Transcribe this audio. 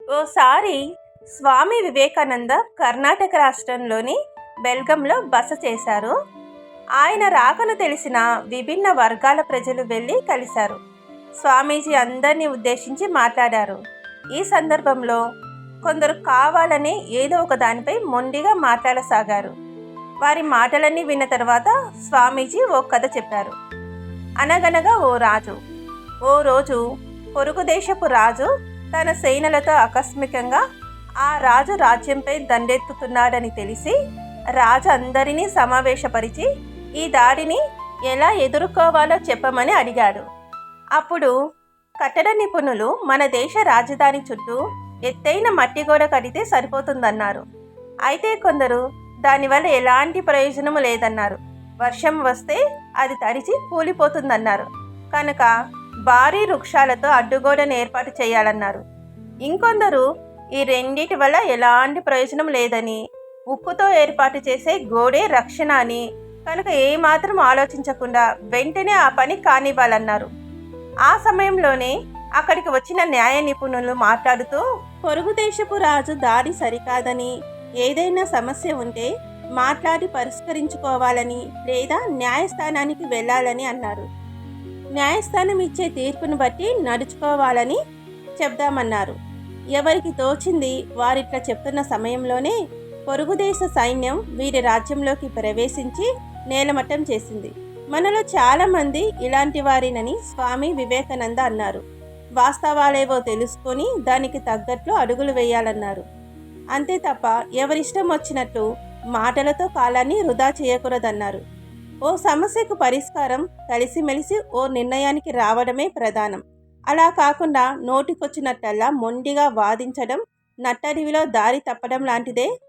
ఓసారి స్వామి వివేకానంద కర్ణాటక రాష్ట్రంలోని బెల్గంలో బస చేశారు. ఆయన రాకను తెలిసిన విభిన్న వర్గాల ప్రజలు వెళ్ళి కలిశారు. స్వామీజీ అందరినీ ఉద్దేశించి మాట్లాడారు. ఈ సందర్భంలో కొందరు కావాలని ఏదో ఒక దానిపై మొండిగా మాట్లాడసాగారు. వారి మాటలన్నీ విన్న తర్వాత స్వామీజీ ఓ కథ చెప్పారు. అనగనగా ఓ రోజు పొరుగు దేశపు రాజు తన సేనలతో ఆకస్మికంగా ఆ రాజు రాజ్యంపై దండెత్తుతున్నాడని తెలిసి రాజు అందరినీ సమావేశపరిచి ఈ దాడిని ఎలా ఎదుర్కోవాలో చెప్పమని అడిగాడు. అప్పుడు కట్టడ నిపుణులు మన దేశ రాజధాని చుట్టూ ఎత్తైన మట్టి గోడ కడితే సరిపోతుందన్నారు. అయితే కొందరు దానివల్ల ఎలాంటి ప్రయోజనము లేదన్నారు. వర్షం వస్తే అది తడిచి కూలిపోతుందన్నారు. కనుక భారీ వృక్షాలతో అడ్డుగోడను ఏర్పాటు చేయాలన్నారు. ఇంకొందరు ఈ రెండిటి వల్ల ఎలాంటి ప్రయోజనం లేదని, ఉక్కుతో ఏర్పాటు చేసే గోడే రక్షణ అని, కనుక ఏమాత్రం ఆలోచించకుండా వెంటనే ఆ పని కానివ్వాలన్నారు. ఆ సమయంలోనే అక్కడికి వచ్చిన న్యాయ నిపుణులు మాట్లాడుతూ, పొరుగు దేశపు రాజు దాడి సరికాదని, ఏదైనా సమస్య ఉంటే మాట్లాడి పరిష్కరించుకోవాలని లేదా న్యాయస్థానానికి వెళ్ళాలని అన్నారు. న్యాయస్థానం ఇచ్చే తీర్పును బట్టి నడుచుకోవాలని చెప్దామన్నారు. ఎవరికి తోచింది వారిట్లా చెప్తున్న సమయంలోనే పొరుగుదేశ సైన్యం వీరి రాజ్యంలోకి ప్రవేశించి నేలమట్టం చేసింది. మనలో చాలామంది ఇలాంటి వారినని స్వామి వివేకానంద అన్నారు. వాస్తవాలేవో తెలుసుకొని దానికి తగ్గట్లు అడుగులు వేయాలన్నారు. అంతే తప్ప ఎవరిష్టం వచ్చినట్టు మాటలతో కాలాన్ని వృధా చేయకూడదన్నారు. ఓ సమస్యకు పరిష్కారం కలిసిమెలిసి ఓ నిర్ణయానికి రావడమే ప్రధానం. అలా కాకుండా నోటికొచ్చినట్టల్లా మొండిగా వాదించడం నట్టడివిలో దారి తప్పడం లాంటిదే.